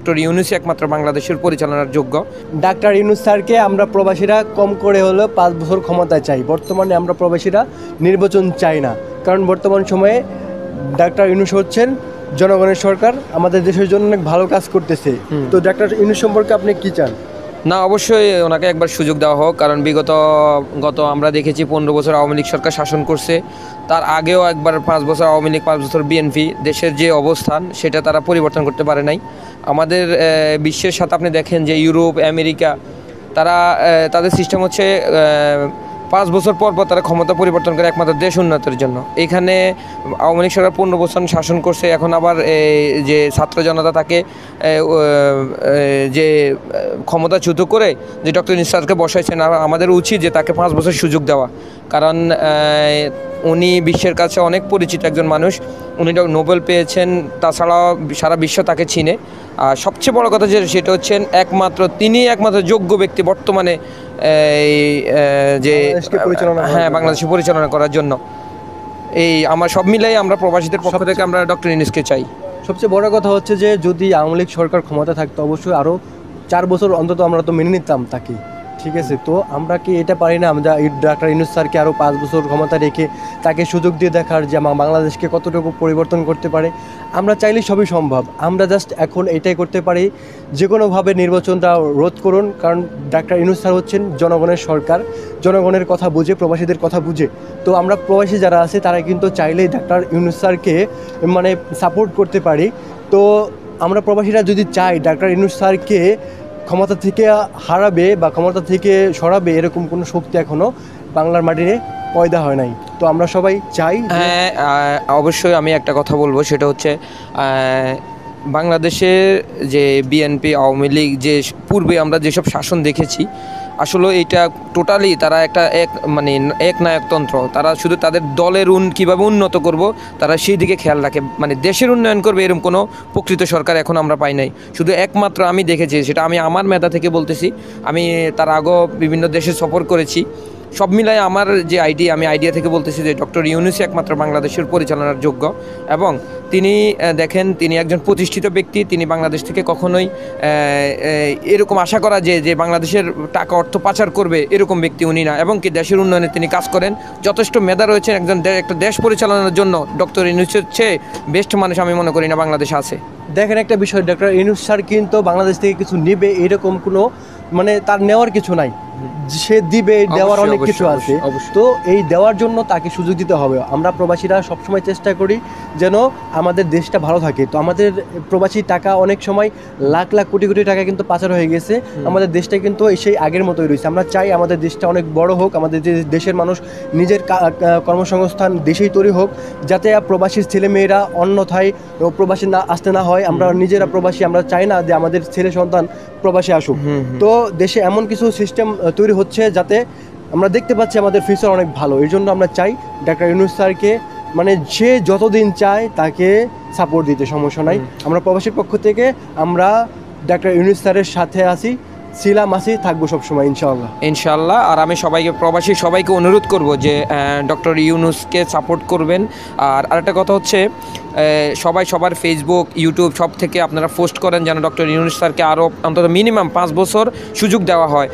Doctor ইউনূসই একমাত্র বাংলাদেশের পরিচালনার যোগ্য। ডাক্তার ইউনূস স্যারকে আমরা প্রবাসীরা কম করে হলেও 5 বছর ক্ষমতায় চাই। বর্তমানে আমরা প্রবাসীরা নির্বাচন চাই না, কারণ বর্তমান সময়ে ডাক্তার ইউনূস হচ্ছেন জনগণের সরকার, আমাদের দেশের জন্য অনেক ভালো কাজ করতেছে। তো ডাক্তার ইউনূস সম্পর্কে আপনি কি চান? না, অবশ্যই ওনাকে একবার সুযোগ দেওয়া হোক, কারণ গত আমরা দেখেছি 15 বছর আওয়ামী লীগ সরকার শাসন করছে। তার আগেও একবার 5 বছর আওয়ামী লীগ, 5 বছর বিএনপি। দেশের যে অবস্থান সেটা তারা পরিবর্তন করতে পারে নাই। আমাদের বিশ্বের সাথে আপনি দেখেন যে ইউরোপ, আমেরিকা, তাদের সিস্টেম হচ্ছে 5 বছর পর তারা ক্ষমতা পরিবর্তন করে একমাত্র দেশ উন্নতির জন্য। এখানে আওয়ামী লীগ সরকার 15 বছর শাসন করছে, এখন আবার যে ছাত্র জনতা তাকে যে ক্ষমতাচ্যুত করে যে ডক্টর ইউনূস স্যারকে বসাইছেন, আমাদের উচিত যে তাকে 5 বছর সুযোগ দেওয়া। কারণ উনি বিশ্বের কাছে অনেক পরিচিত একজন মানুষ, উনি নোবেল পেয়েছেন, তাছাড়াও সারা বিশ্ব তাকে চিনে। আর সবচেয়ে বড় কথা সেটা হচ্ছেন তিনি একমাত্র যোগ্য ব্যক্তি বর্তমানে যে বাংলাদেশে পরিচালনা করার জন্য। আমার সব মিলাই আমরা প্রবাসীদের পক্ষ থেকে আমরা ডক্টর ইউনূসকে চাই। সবচেয়ে বড় কথা হচ্ছে যে যদি আওয়ামী লীগ সরকার ক্ষমতা থাকতো, অবশ্যই আরও 4 বছর অন্তত আমরা তো মেনে নিতাম তাকে, ঠিক আছে? তো আমরা কি এটা পারি না আমরা ডাক্তার ইউনূস স্যারকে আরও 5 বছর ক্ষমতা রেখে তাকে সুযোগ দিয়ে দেখার যে বাংলাদেশকে কতটুকু পরিবর্তন করতে পারে? আমরা চাইলে সবই সম্ভব। আমরা জাস্ট এখন এটাই করতে পারি, যে কোনোভাবে নির্বাচনটা রোধ করুন, কারণ ডাক্তার ইউনূস স্যার হচ্ছেন জনগণের সরকার, জনগণের কথা বুঝে, প্রবাসীদের কথা বুঝে। তো আমরা প্রবাসী যারা আছে তারা কিন্তু চাইলেই ডাক্তার ইউনূস স্যারকে সাপোর্ট করতে পারি। তো আমরা প্রবাসীরা যদি চাই ডাক্তার ইউনূস স্যারকে ক্ষমতা থেকে হারাবে বা ক্ষমতা থেকে সরাবে, এরকম কোনো শক্তি এখনও বাংলার মাটিতে পয়দা হয় নাই। তো আমরা সবাই চাই। হ্যাঁ, অবশ্যই আমি একটা কথা বলবো, সেটা হচ্ছে বাংলাদেশের যে বিএনপি, আওয়ামী লীগ, যে পূর্বে আমরা যেসব শাসন দেখেছি, আসলে এটা টোটালি তারা এক নায়কতন্ত্র। তারা শুধু তাদের দলের কীভাবে উন্নত করব তারা সেই দিকে খেয়াল রাখে, দেশের উন্নয়ন করবে এরকম কোনো প্রকৃত সরকার এখন আমরা পাই নাই। শুধু একমাত্র আমি দেখেছি, সেটা আমি আমার মেধা থেকে বলতেছি, আমি তার আগেও বিভিন্ন দেশে সফর করেছি, সব মিলাই আমার যে আইডিয়া থেকে বলতেছি যে ডক্টর ইউনূসই একমাত্র বাংলাদেশের পরিচালনার যোগ্য। এবং তিনি একজন প্রতিষ্ঠিত ব্যক্তি। তিনি বাংলাদেশ থেকে কখনোই এরকম আশা করা যে বাংলাদেশের টাকা অর্থ পাচার করবে এরকম ব্যক্তি উনি না, এবং কি দেশের উন্নয়নে তিনি কাজ করেন। যথেষ্ট মেধা রয়েছে একটা দেশ পরিচালনার জন্য। ডক্টর ইউনূসের চেয়ে বেস্ট মানুষ আমি মনে করি না বাংলাদেশে আছে। দেখেন একটা বিষয়, ডক্টর ইউনূস স্যার কিন্তু বাংলাদেশ থেকে কিছু নিবে এরকম কোনো তার নেওয়ার কিছু নাই, সে দিবে, দেওয়ার অনেক কিছু আছে। তো এই দেওয়ার জন্য তাকে সুযোগ দিতে হবে। আমরা প্রবাসীরা সবসময় চেষ্টা করি যেন আমাদের দেশটা ভালো থাকে। তো আমাদের প্রবাসী টাকা অনেক সময় লাখ লাখ কোটি কোটি টাকা কিন্তু পাচার হয়ে গেছে। আমাদের দেশটা কিন্তু সেই আগের মতোই রয়েছে। আমরা চাই আমাদের দেশটা অনেক বড় হোক, আমাদের যে দেশের মানুষ নিজের কর্মসংস্থান দেশেই তৈরি হোক, যাতে প্রবাসীর ছেলেমেয়েরা অন্যথায় প্রবাসী আসতে না হয়। আমরা নিজেরা প্রবাসী, আমরা চাই না যে আমাদের ছেলে সন্তান প্রবাসী আসুক। তো দেশে এমন কিছু সিস্টেম তৈরি হচ্ছে যাতে আমরা দেখতে পাচ্ছি আমাদের ফিউচার অনেক ভালো। এই জন্য আমরা চাই ডাক্তার ইউনূস স্যারকে সে যতদিন চায় তাকে সাপোর্ট দিতে, সমস্যা নাই। আমরা প্রবাসীর পক্ষ থেকে আমরা ডাক্তার ইউনূস স্যারের সাথে থাকবো সবসময় ইনশাআল্লাহ। আর আমি প্রবাসী সবাইকে অনুরোধ করব যে ডক্টর ইউনূসকে সাপোর্ট করবেন। আর আরেকটা কথা হচ্ছে, সবাই সবার ফেসবুক, ইউটিউব সব থেকে আপনারা পোস্ট করেন যেন ডক্টর ইউনূস স্যারকে আরও অন্তত মিনিমাম 5 বছর সুযোগ দেওয়া হয়।